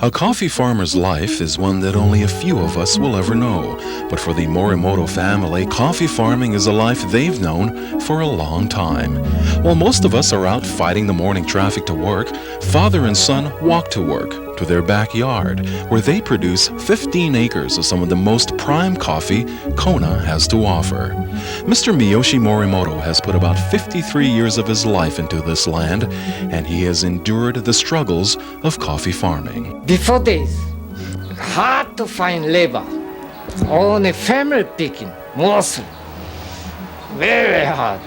A coffee farmer's life is one that only a few of us will ever know. But for the Morimoto family, coffee farming is a life they've known for a long time. While most of us are out fighting the morning traffic to work, father and son walk to work, to their backyard, where they produce 15 acres of some of the most prime coffee Kona has to offer. Mr. Miyoshi Morimoto has put about 53 years of his life into this land, and he has endured the struggles of coffee farming. Before this, hard to find labor. Only family picking, mostly. Very hard.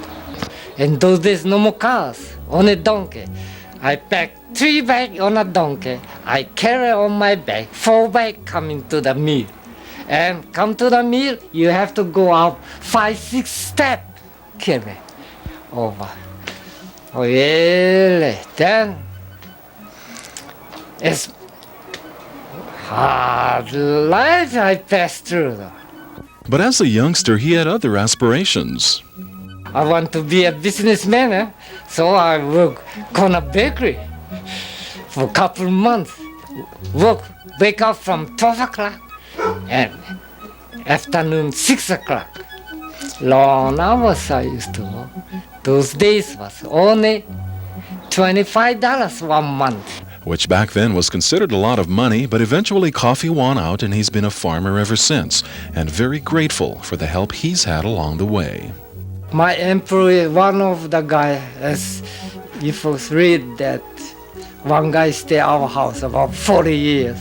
And those days, no more cars, only donkey. I pack 3 bags on a donkey. I carry on my back 4 bags coming to the mill. And come to the mill, you have to go up 5-6 steps. Carry over. Oh, really? Then it's hard life I passed through. But as a youngster, he had other aspirations. I want to be a businessman, so I work Kona bakery for a couple of months. Wake up from 12 o'clock and afternoon 6 o'clock. Long hours I used to work. Those days was only $25 1 month. Which back then was considered a lot of money, but eventually coffee won out and he's been a farmer ever since, and very grateful for the help he's had along the way. My employee, one of the guy, as you folks read that one guy stay our house about 40 years.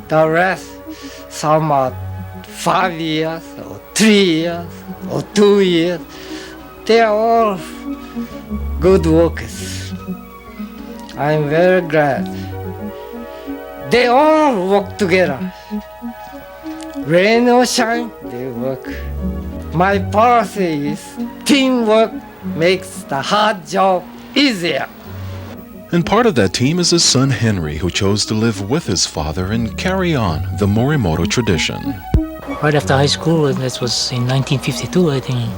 The rest, some are 5 years, or 3 years, or 2 years. They are all good workers. I'm very glad. They all work together. Rain or shine, they work. My policy is teamwork makes the hard job easier. And part of that team is his son Henry, who chose to live with his father and carry on the Morimoto tradition. Right after high school, this was in 1952, I think,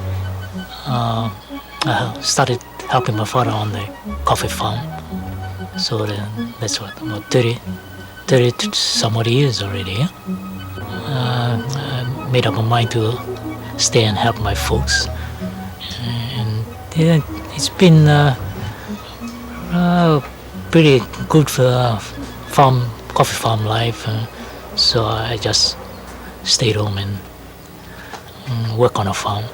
I started helping my father on the coffee farm. So that's what, about 30 some odd years already. Yeah? I made up my mind to stay and help my folks. And yeah, it's been pretty good for coffee farm life. So I just stayed home and work on a farm.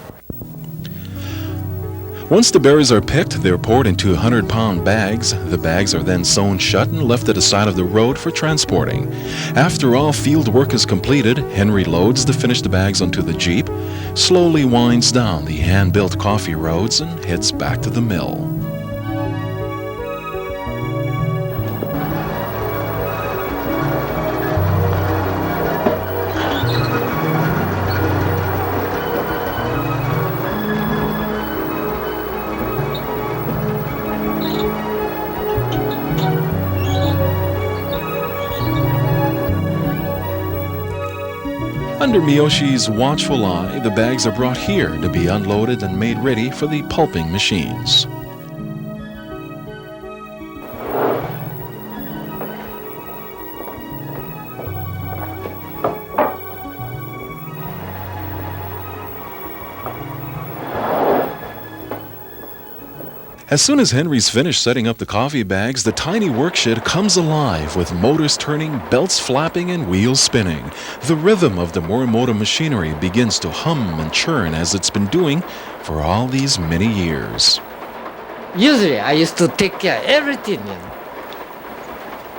Once the berries are picked, they're poured into 100-pound bags. The bags are then sewn shut and left at the side of the road for transporting. After all field work is completed, Henry loads the finished bags onto the Jeep, slowly winds down the hand-built coffee roads, and heads back to the mill. Under Miyoshi's watchful eye, the bags are brought here to be unloaded and made ready for the pulping machines. As soon as Henry's finished setting up the coffee bags, the tiny workshed comes alive with motors turning, belts flapping, and wheels spinning. The rhythm of the Morimoto machinery begins to hum and churn as it's been doing for all these many years. Usually I used to take care of everything,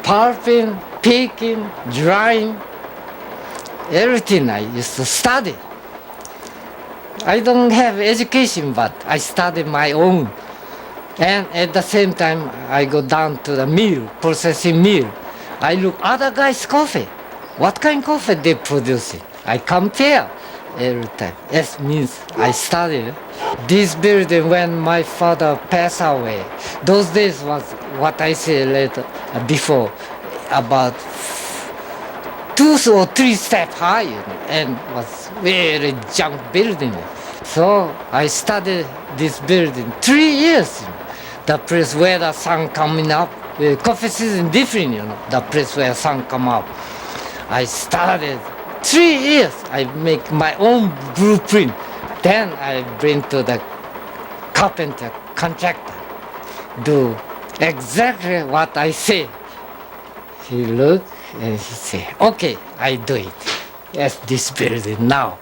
Pulping, picking, drying, everything I used to study. I don't have education, but I studied my own. And at the same time, I go down to the mill, processing mill. I look other guys' coffee. What kind of coffee they producing? I compare every time. That means I study. This building, when my father passed away, those days was what I said later, before, about 2 or 3 steps high, and was very junk building. So I studied this building 3 years. The place where the sun coming up coffee season different, the place where sun come up. I started 3 years. I make my own blueprint. Then I bring to the carpenter, contractor, do exactly what I say. He look and he say, okay, I do it. Yes, this building now.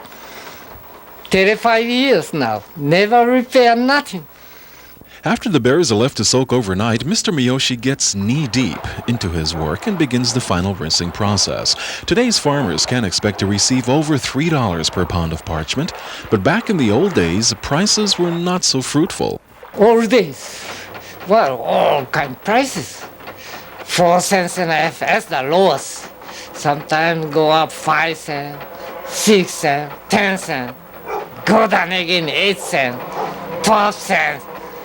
35 years now, never repair nothing. After the berries are left to soak overnight, Mr. Miyoshi gets knee-deep into his work and begins the final rinsing process. Today's farmers can expect to receive over $3 per pound of parchment, but back in the old days, prices were not so fruitful. All days, well, all kind prices. 4 cents and a half as the lowest. Sometimes go up 5 cents, 6 cents, 10 cents. Go down again 8 cents, 12 cents,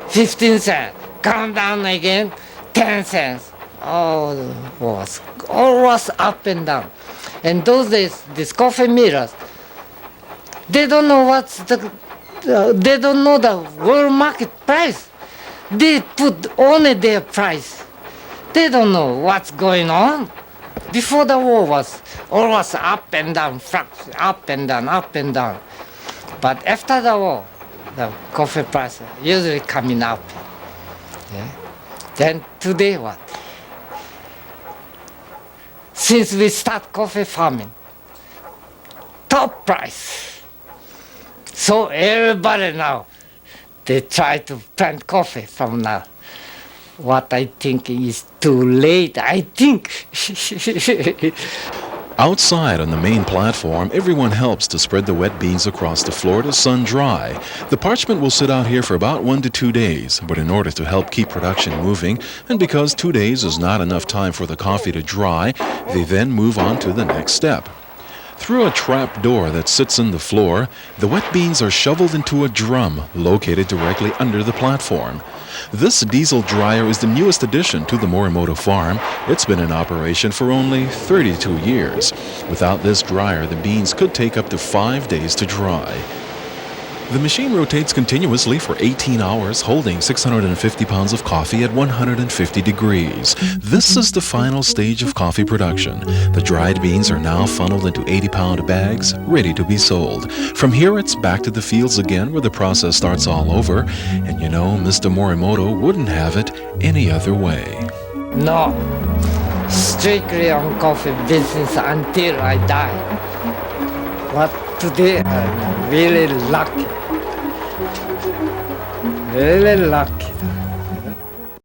15 cents. Come down again 10 cents. All was up and down. And those days, these coffee mirrors, they don't know they don't know the world market price. They put only their price. They don't know what's going on. Before the war was always up and down, up and down, up and down. But after the war, the coffee price usually coming up. Yeah. Then today what? Since we start coffee farming, top price. So everybody now, they try to plant coffee from now. What I think is too late, I think. Outside on the main platform, everyone helps to spread the wet beans across the floor to sun dry. The parchment will sit out here for about 1 to 2 days, but in order to help keep production moving, and because 2 days is not enough time for the coffee to dry, they then move on to the next step. Through a trap door that sits in the floor, the wet beans are shoveled into a drum located directly under the platform. This diesel dryer is the newest addition to the Morimoto farm. It's been in operation for only 32 years. Without this dryer, the beans could take up to 5 days to dry. The machine rotates continuously for 18 hours, holding 650 pounds of coffee at 150 degrees. This is the final stage of coffee production. The dried beans are now funneled into 80-pound bags, ready to be sold. From here, it's back to the fields again, where the process starts all over. And you know, Mr. Morimoto wouldn't have it any other way. No, strictly on coffee business until I die. But today I'm really lucky. Really lucky.